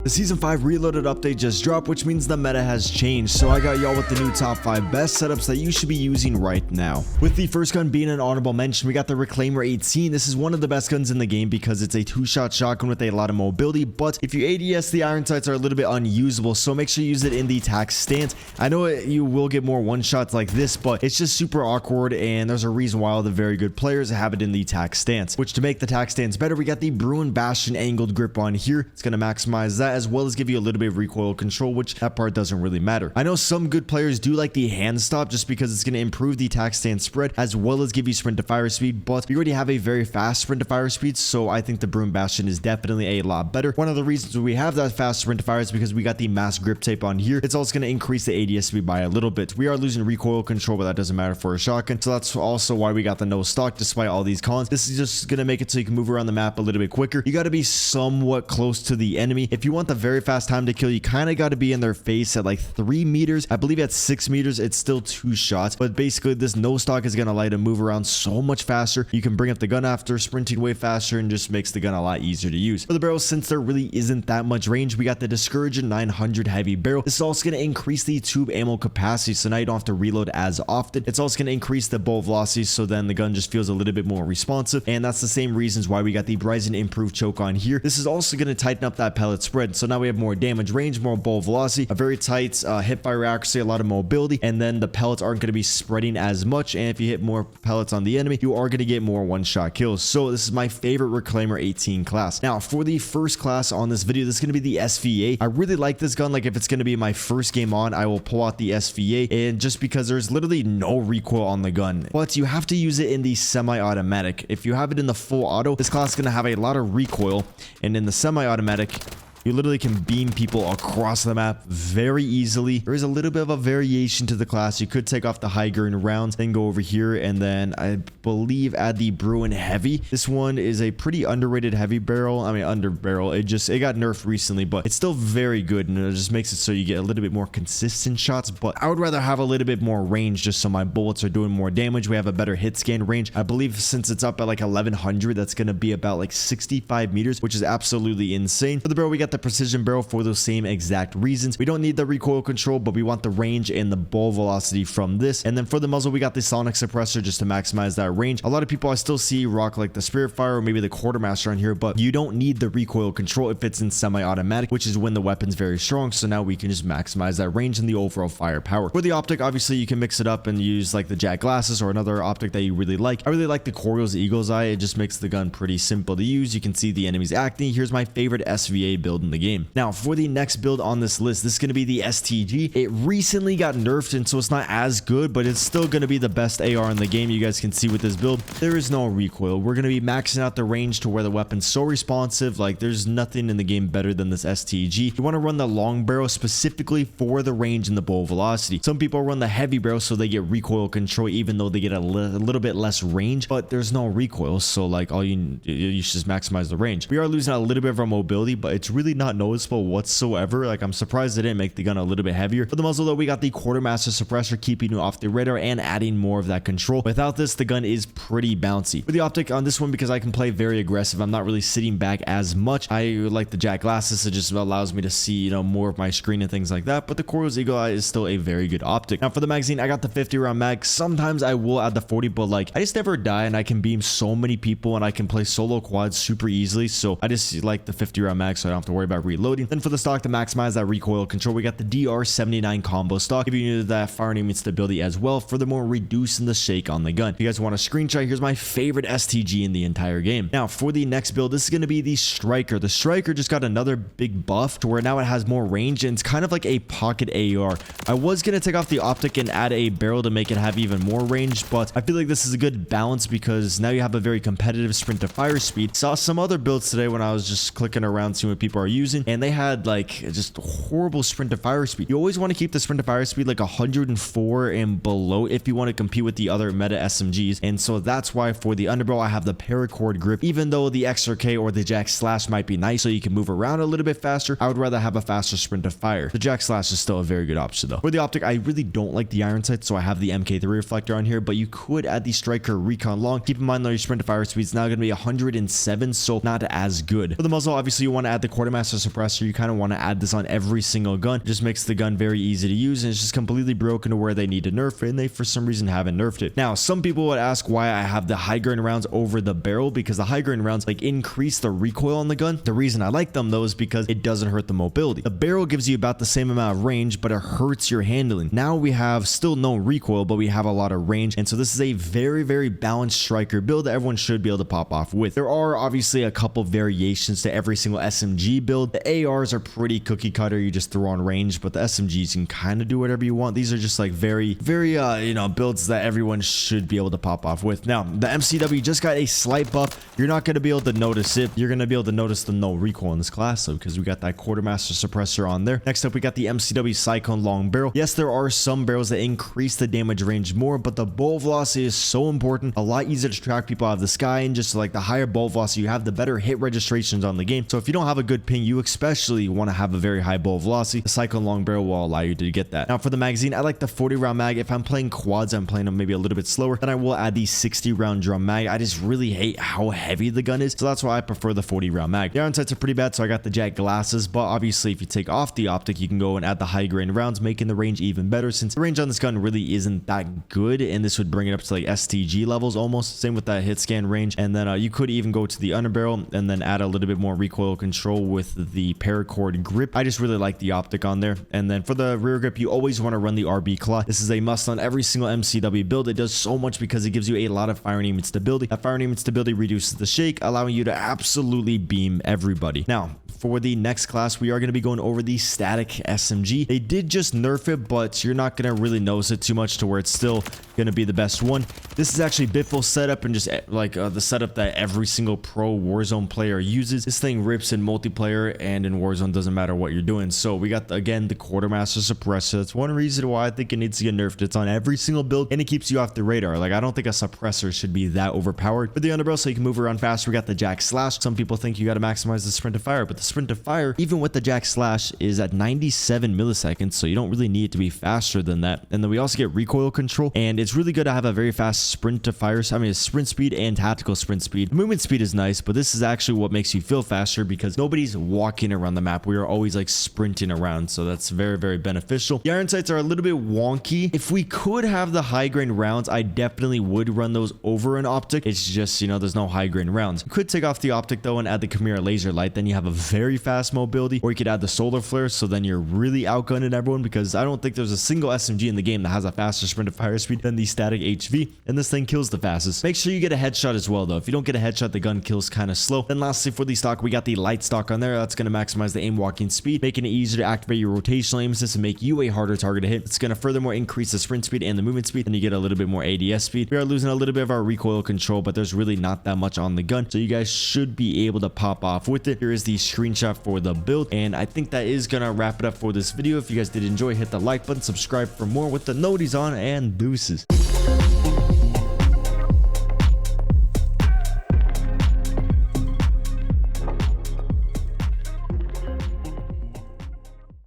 The Season 5 Reloaded update just dropped, which means the meta has changed, so I got y'all with the new top 5 best setups that you should be using right now. With the first gun being an honorable mention, we got the Reclaimer 18. This is one of the best guns in the game because it's a 2-shot shotgun with a lot of mobility, but if you ADS, the iron sights are a little bit unusable, so make sure you use it in the tac stance. I know you will get more one-shots like this, but it's just super awkward, and there's a reason why all the very good players have it in the tac stance, which to make the tac stance better, we got the Bruin Bastion angled grip on here. It's going to maximize that as well as give you a little bit of recoil control, which that part doesn't really matter. I know some good players do like the hand stop just because it's going to improve the tac stance spread as well as give you sprint to fire speed, but we already have a very fast sprint to fire speed, so I think the Bruin Bastion is definitely a lot better. One of the reasons we have that fast sprint to fire is because we got the mass grip tape on here. It's also going to increase the ADS speed by a little bit. We are losing recoil control, but that doesn't matter for a shotgun, so that's also why we got the no stock despite all these cons. This is just going to make it so you can move around the map a little bit quicker. You got to be somewhat close to the enemy. If you want the very fast time to kill, you kind of got to be in their face at like 3 meters. I believe at 6 meters it's still 2 shots, but basically this no stock is going to let him move around so much faster. You can bring up the gun after sprinting way faster and just makes the gun a lot easier to use. For the barrels, since there really isn't that much range, we got the Discourager 900 heavy barrel. This is also going to increase the tube ammo capacity, so now you don't have to reload as often. It's also going to increase the bolt velocity, so then the gun just feels a little bit more responsive, and that's the same reasons why we got the Bryson improved choke on here. This is also going to tighten up that pellet spread, so now we have more damage range, more bolt velocity, a very tight hip fire accuracy, a lot of mobility, and then the pellets aren't going to be spreading as much, and if you hit more pellets on the enemy, you are going to get more one-shot kills. So this is my favorite Reclaimer 18 class. Now for the first class on this video, this is going to be the SVA. I really like this gun. Like if it's going to be my first game on, I will pull out the SVA, and just because there's literally no recoil on the gun, but you have to use it in the semi-automatic. If you have it in the full auto, this class is going to have a lot of recoil, and in the semi-automatic, you literally can beam people across the map very easily. There is a little bit of a variation to the class. You could take off the high grain rounds, then go over here, and then I believe add the Bruin Heavy. This one is a pretty underrated heavy barrel. I mean, under barrel. It got nerfed recently, but it's still very good, and it just makes it so you get a little bit more consistent shots. But I would rather have a little bit more range just so my bullets are doing more damage. We have a better hit scan range. I believe since it's up at like 1100, that's going to be about like 65 meters, which is absolutely insane. For the barrel, we got the precision barrel for those same exact reasons. We don't need the recoil control, but we want the range and the ball velocity from this. And then for the muzzle, we got the sonic suppressor just to maximize that range. A lot of people I still see rock like the Spirit Fire or maybe the Quartermaster on here, but you don't need the recoil control if it's in semi-automatic, which is when the weapon's very strong. So now we can just maximize that range and the overall firepower. For the optic, obviously you can mix it up and use like the Jack Glasses or another optic that you really like. I really like the Coriol's Eagle's Eye. It just makes the gun pretty simple to use. You can see the enemy's acne. Here's my favorite SVA build in the game. Now for the next build on this list, this is going to be the STG. It recently got nerfed, and so it's not as good, but it's still going to be the best AR in the game. You guys can see with this build, there is no recoil. We're going to be maxing out the range to where the weapon's so responsive. Like there's nothing in the game better than this STG. You want to run the long barrel specifically for the range and the bolt velocity. Some people run the heavy barrel so they get recoil control even though they get a little bit less range, but there's no recoil, so like all you should just maximize the range. We are losing a little bit of our mobility, but it's really not noticeable whatsoever. Like I'm surprised they didn't make the gun a little bit heavier. For the muzzle though, we got the Quartermaster suppressor keeping you off the radar and adding more of that control. Without this, the gun is pretty bouncy. For the optic on this one, because I can play very aggressive, I'm not really sitting back as much. I like the Jack Glasses. It just allows me to see, you know, more of my screen and things like that, but the Coriol's Eagle Eye is still a very good optic. Now for the magazine, I got the 50 round mag. Sometimes I will add the 40, but like I just never die, and I can beam so many people, and I can play solo quads super easily, so I just like the 50 round mag so I don't have to worry about reloading. Then for the stock to maximize that recoil control, we got the DR79 combo stock, giving you that firearm stability as well, furthermore reducing the shake on the gun. If you guys want a screenshot, here's my favorite STG in the entire game. Now for the next build, this is going to be the Striker. The Striker just got another big buff to where now it has more range, and it's kind of like a pocket AR. I was going to take off the optic and add a barrel to make it have even more range, but I feel like this is a good balance because now you have a very competitive sprint to fire speed. Saw some other builds today when I was just clicking around seeing what people are using, and they had like just horrible sprint to fire speed. You always want to keep the sprint to fire speed like 104 and below if you want to compete with the other meta SMGs, and so that's why for the underbarrel I have the paracord grip. Even though the XRK or the Jack Slash might be nice so you can move around a little bit faster, I would rather have a faster sprint to fire. The Jack Slash is still a very good option though. For the optic, I really don't like the iron sight, so I have the MK3 reflector on here, but you could add the Striker Recon Long. Keep in mind though, your sprint to fire speed is now going to be 107, so not as good. For the muzzle, obviously you want to add the Quartermaster quartermaster suppressor, you kind of want to add this on every single gun. It just makes the gun very easy to use, and it's just completely broken to where they need to nerf it, and they for some reason haven't nerfed it. Now, some people would ask why I have the high grain rounds over the barrel, because the high grain rounds like increase the recoil on the gun. The reason I like them though is because it doesn't hurt the mobility. The barrel gives you about the same amount of range, but it hurts your handling. Now we have still no recoil, but we have a lot of range, and so this is a very balanced striker build that everyone should be able to pop off with. There are obviously a couple variations to every single SMG build. The ARs are pretty cookie cutter, you just throw on range, but the SMGs can kind of do whatever you want. These are just like very you know, builds that everyone should be able to pop off with. Now, the MCW just got a slight buff. You're not going to be able to notice it. You're going to be able to notice the no recoil in this class, though, because we got that quartermaster suppressor on there. Next up, we got the MCW Cyclone long barrel. Yes, there are some barrels that increase the damage range more, but the bullet velocity is so important. A lot easier to track people out of the sky, and just like the higher bullet velocity you have, the better hit registrations on the game. So if you don't have a good ping, you especially want to have a very high bullet velocity. The Cyclone long barrel will allow you to get that. Now for the magazine, I like the 40 round mag. If I'm playing quads, I'm playing them maybe a little bit slower, then I will add the 60 round drum mag. I just really hate how heavy the gun is, so that's why I prefer the 40 round mag. The iron sights are pretty bad, so I got the jack glasses, but obviously if you take off the optic, you can go and add the high grain rounds, making the range even better, since the range on this gun really isn't that good, and this would bring it up to like STG levels almost. Same with that hit scan range, and then you could even go to the underbarrel and then add a little bit more recoil control with the paracord grip. I just really like the optic on there. And then for the rear grip, you always want to run the RB claw. This is a must on every single MCW build. It does so much because it gives you a lot of fire aim stability. That fire aim stability reduces the shake, allowing you to absolutely beam everybody. Now, for the next class, we are going to be going over the static SMG. They did just nerf it, but you're not going to really notice it too much to where it's still going to be the best one. This is actually Bitful setup, and just like the setup that every single pro Warzone player uses. This thing rips in multiplayer and in Warzone, doesn't matter what you're doing. So we got, again, the quartermaster suppressor. That's one reason why I think it needs to get nerfed. It's on every single build, and it keeps you off the radar. Like, I don't think a suppressor should be that overpowered. For the underbarrel, so you can move around fast, we got the jack slash. Some people think you got to maximize the sprint to fire, but the sprint to fire, even with the jack slash, is at 97 milliseconds, so you don't really need it to be faster than that. And then we also get recoil control, and it's really good to have a very fast sprint to fire. I mean, sprint speed and tactical sprint speed. The movement speed is nice, but this is actually what makes you feel faster, because nobody's walking around the map. We are always like sprinting around, so that's very beneficial. The iron sights are a little bit wonky. If we could have the high grain rounds, I definitely would run those over an optic. It's just, you know, there's no high grain rounds. You could take off the optic though and add the Chimera laser light, then you have a very fast mobility, or you could add the solar flare, so then you're really outgunning everyone, because I don't think there's a single SMG in the game that has a faster sprint to fire speed than the static HV, and this thing kills the fastest. Make sure you get a headshot as well though. If you don't get a headshot, the gun kills kind of slow. Then lastly, for the stock, we got the light stock on there. That's going to maximize the aim walking speed, making it easier to activate your rotational aim assist and make you a harder target to hit. It's going to furthermore increase the sprint speed and the movement speed, and you get a little bit more ADS speed. We are losing a little bit of our recoil control, but there's really not that much on the gun, so you guys should be able to pop off with it. Here is the screenshot for the build, and I think that is going to wrap it up for this video. If you guys did enjoy, hit the like button, subscribe for more with the noties on, and deuces.